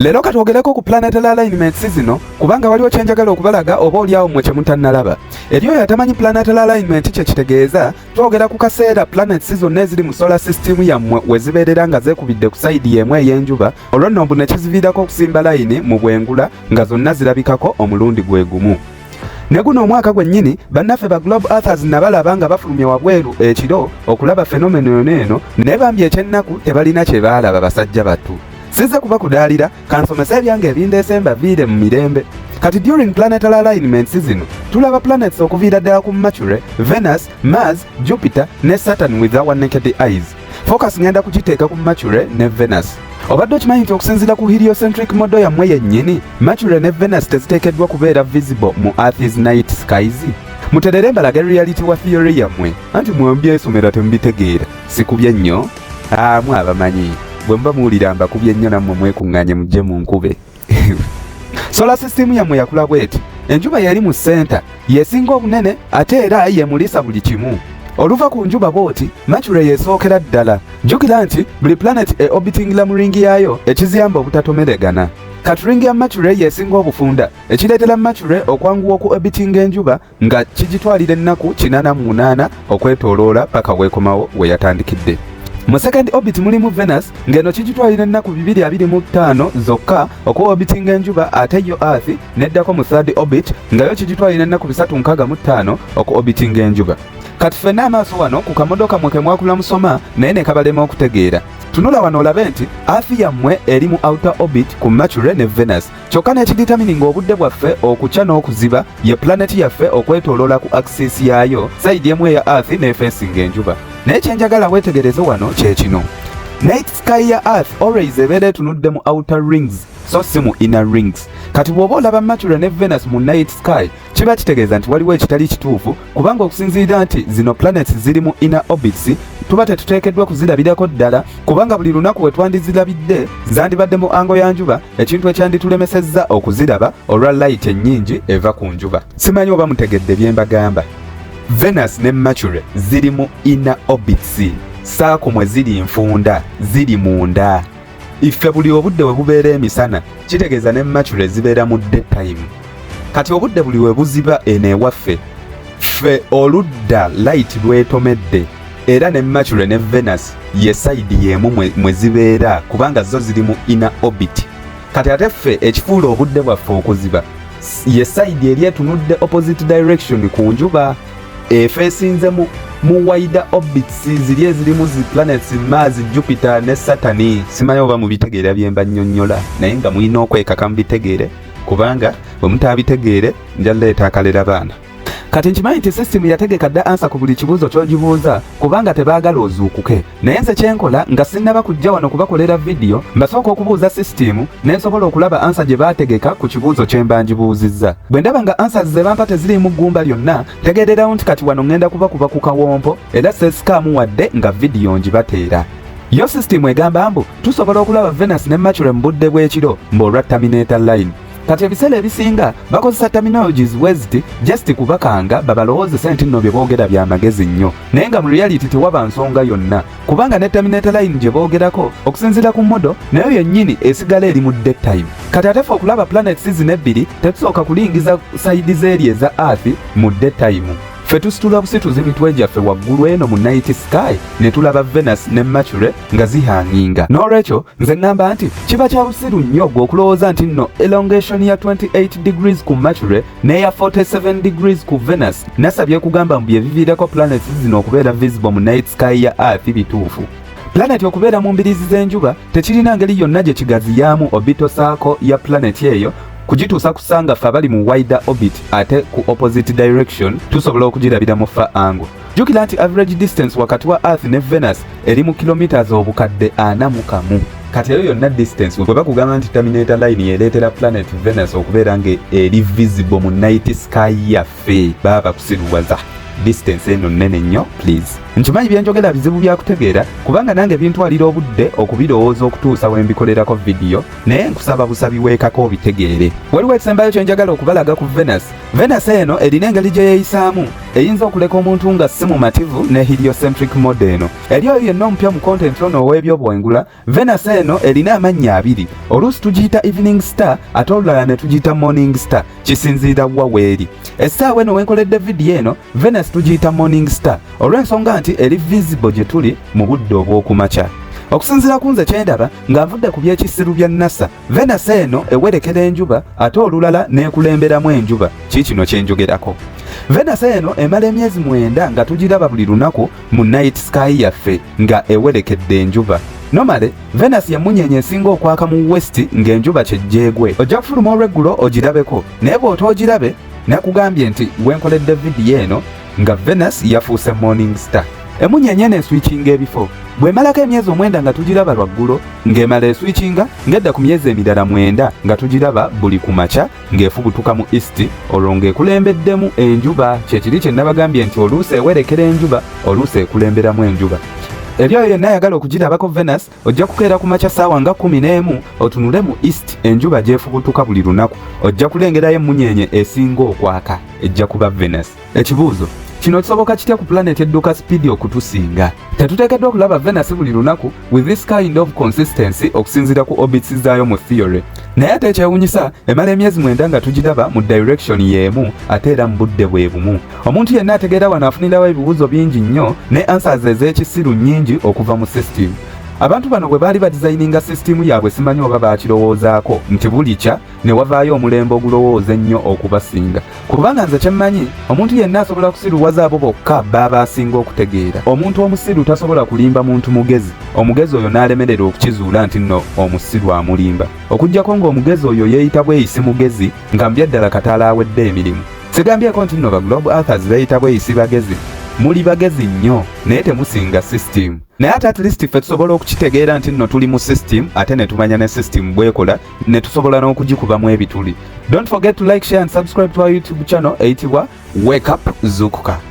Lero katwogereko ku planetary alignments zino kubanga waliwo kyenjagala okubalaga oba oliawo mmwe kye mutannalaba. Eri oyo atamanyi planetary alignment kye kitegeeza, twogera ku kaseera planets zonna eziri mu solar system yammwe we zibeerera nga zeekubidde ku sayidi y'emu ey'enjuba, olwo nno mbu ne kiziviirako okusimba layini mu bwengula nga zonna zirabikako omulundi gwe gumu. Ne guno omwaka gwennyini bannaffe ba Globe Earthers nabalaba nga bafulumye wabweru ekiro okulaba fenomeno eno ne bambye ekyennaku tebalina kye baalaba basajja battu. Sizze kuba kudaalira kansomesa ebyange ebindeese mbaviire mu mirembe. Kati during planetary alignments zino tulaba planets okuviira ddala ku Mercury, Venus, Mars, Jupiter ne Saturn with our naked eyes. Focus ngenda kugiteeka ku Mercury ne Venus. Obadde okimanyi nti okusinziira ku heliocentric model yammwe yennyini, Mercury ne Venus teziteekeddwa kubeera visible mu Earth's night skies? Muterere mbalaga reality wa theory yammwe, anti mwambye esomera temubitegeera. Sikubye nnyo? Mwe abamanyi. Bwe mba muwulira mbakubye nnyo nammwe mwekuŋŋaanye mujje mu nkube. Solar system yammwe yakula bweti. Enjuba yali mu center, yesinga obunene ate era yemulisa buli kimu. Oluva ku njuba bwoti, Mercury yesookera ddala. Jjukira nti buli planet orbitingila mu ringi yaayo ekiziyamba obutatomeregana. Kati ringi ya Mercury yesinga obufunda, ekireetera Mercury okwanguwa oku orbitinga enjuba nga kigitwalira ennaku 88 okwetooloola paka weekomawo we yatandikidde. Mu second orbit mulimu Venus ngeno kigitwalira ennaku 225 zokka okuorbitinga enjuba, ate yo Earth neddako mu third orbit nga yo kigitwalira ennaku 365 okuorbitinga enjuba. Kati ffenna amaaso wano ku kamodoka mwe ke mwakula musoma naye ne kabalema okutegeera. Tunula wano olabe nti Earth yammwe eri mu outer orbit ku Mercury ne Venus. Kyokka n'ekiditamininga obudde bwaffe okukya n'okuziba ye planet yaffe okwetooloola ku axis yaayo, sayidi emu eya Earth n'efeesinga enjuba. Naye kyenjagala weetegereze wano kye kino. Night sky ya Earth always ebeera etunudde mu outer rings, so si mu inner rings. Kati bw'oba olaba Mercury ne Venus mu night sky, kiba kitegeeza nti waliwo ekitali kituufu, kubanga okusinziira nti zino planets ziri mu inner orbits, tuba tetuteekeddwa kuzirabirako ddala, kubanga buli lunaku we twandizirabidde zandibadde mu ango ya njuba, ekintu ekyanditulemesezza okuziraba olwa light ennyingi eva ku njuba. Simanyi oba mutegedde bye mbagamba. Venus ne Mercury ziri mu inner orbits, saako mwe ziri nfunda, ziri munda. Iffe buli obudde we bubeera emisana, kitegeeza ne Mercury zibeera mu daytime. Kati obudde buli we buziba eno ewaffe, ffe oludda light lwetomedde, era ne Mercury ne Venus ye side y'emu mwe zibeera kubanga zo ziri mu inner orbit. Kati ate ffe ekifuula obudde bwaffe okuziba, ye side eri etunudde opposite direction ku njuba, efeesinze mu wider orbits ziri ezirimu zi planets Mars, Jupiter ne Saturn. Simanyi oba mubitegeera bye mba nnyonnyola, naye nga mulina okwekaka mubitegeere, kubanga bwe mutaabitegeere nja leeta akalera baana. Kati nkimanyi nti system yategeka dda ansa ku buli kibuuzo ky'ogibuuza kubanga tebaagala ozuukuke. Naye nze kyenkola nga sinnaba kujja wano kubakolera video, mbasooka okubuuza system ne nsobola okulaba ansa gye baategeka ku kibuuzo kye mba ngibuuzizza. Bwe ndaba nga answers ze bampa teziriimu ggumba lyonna, tegeererawo nti kati wano ngenda kubakuba ku kawompo era seesikaamu wadde nga video ngibateera. Yo system egamba mbu tusobola okulaba Venus ne Mercury mu budde bw'ekiro mb'olwa terminator line. Kati ebiseera ebisinga bakozesa terminologies weziti just kubakanga babalowoozesa nti nno bye boogera bya magezi nnyo, naye nga mu reality tewaba nsonga yonna, kubanga ne terminator line gye boogerako okusinziira ku modo nayo yennyini esigala eri mu daytime. Kati ate ffe okulaba planets zino ebbiri tetusooka kulingiza sayidi z'eri eza Earth mu daytime. Ffe tusitula busituzi mitwe gyaffe waggulu eno mu night sky ne tulaba Venus ne Mercury nga zihangingga. N'olwekyo nze ŋŋamba nti kiba kya busiru nnyo gwe okulowooza nti nno elongation ya 28 degrees ku Mercury n'eya 47 degrees ku Venus nasabye kugamba mbu bye biviirako planets zino okubeera visible mu night sky ya Earth bituufu. Planet okubeera mu mbiriizi z'enjuba tekirina ngeri yonna gye kigaziyaamu orbital circle ya planet eyo kugituusa kusanga ffe abali mu wider orbit ate ku opposite direction tusobola okugirabira mu far angle. Jjukira nti average distance wakati wa Earth ne Venus eri mu kilometers obukadde 41. Kati eyo yonna distance bwe bakugamba nti terminator line yereetera planet Venus okubeera nga eri visible mu night sky yaffe baba bakusiruwaza. Distance eno nnene nnyo please. Nkimanyi byenjogera bizibu bya kutegeera kubanga nange bintwalira obudde okubirowooza okutuusa we mbikolerako video, naye nkusaba busabi weekako obitegeere. Waliwo ekisembayo kye njagala okubalaga ku Venus. Venus eno erina engeri gye yeeyisaamu eyinza okuleka omuntu nga si mumativu ne heliocentric mode eno. Eri oyo yenna omupya mu content ono ow'ebyobwengula, Venus eno erina amannya abiri. Oluusi tugiyita evening star ate olulala ne tugiyita morning star, kisinziira wa weeri. Essaawa eno wenkoledde vidiyo eno, Venus tugiyita morning star olw'ensonga nti eri visible gye tuli mu budde obw'okumakya. Okusinziira ku nze kyendaba nga nvudde ku byekisiru bya NASA, Venus eno ewerekera enjuba ate olulala n'ekulemberamu enjuba. Kiikino kyenjogerako. Venus eno emala emyezi 9 nga tugiraba buli lunaku mu night sky yaffe nga ewerekedde enjuba. Normally, Venus yamunyenye esinga okwaka mu west ng'enjuba kyejjeegwe. Ojja kufuluma olweggulo ogirabeko, naye bw'otoogirabe nakugambye nti wenkoledde vidiyo eno nga Venus yafuuse morning star. Emunyenye n'eswitchinga ebifo. Bwemalako emyezi 9 nga tugiraba lwaggulo ng'emala eswitchinga ng'edda ku myezi emirala 9 nga tugiraba buli kumakya ng'efubutuka mu east olwo ng'ekulembeddemu enjuba. Kyekiri kye nabagambye nti oluusi ewerekera enjuba oluusi ekulemberamu enjuba. Eri oyo yenna ayagala okugirabako Venus ojja kukeera ku makya ssaawa nga 11 otunule mu east enjuba gyefubutuka buli lunaku. Ojja kulengerayo emunyenye esinga okwaka ejja kuba Venus. Ekibuuzo, kino kisoboka kitya ku planet edduka speed okutusinga? Tetuteekeddwa okulaba Venus buli lunaku with this kind of consistency okusinziira ku orbits zaayo mu theory. Naye ate ekyewuunyisa emala emyezi 9 nga tugiraba mu direction y'emu ate era mu budde bwe bumu. Omuntu yenna ategeera wano afunirawo ebibuuzo bingi nnyo ne answers ez'ekisiru nnyingi okuva mu system. Abantu bano bwe baali badesigninga system yaabwe simanyi oba baakirowoozaako nti bulikya ne wavaayo omulembe ogulowooza ennyo okubasinga. Kubanga nze kyemmanyi omuntu yenna asobola kusiruwaza abo bokka baba asinga okutegeera. Omuntu omusiru tasobola kulimba muntu mugezi. Omugezi oyo n'alemerera okukizuula nti nno omusiru amulimba. Okuggyako ng'omugezi oyo yeeyita bweyisi mugezi nga mbya ddala kataala awedde emirimu. Sigambyeko nti nno ba Global Authors beeyita bweyisi bagezi. Muli bagezi nnyo naye temusinga system. Naye ate at least ffe tusobola okukitegeera nti nno tuli mu system ate ne tumanya ne system bwekola ne tusobola n'okugikubamu ebituli. Don't forget to like, share and subscribe to our YouTube channel eyitibwa Wake Up Zukuka.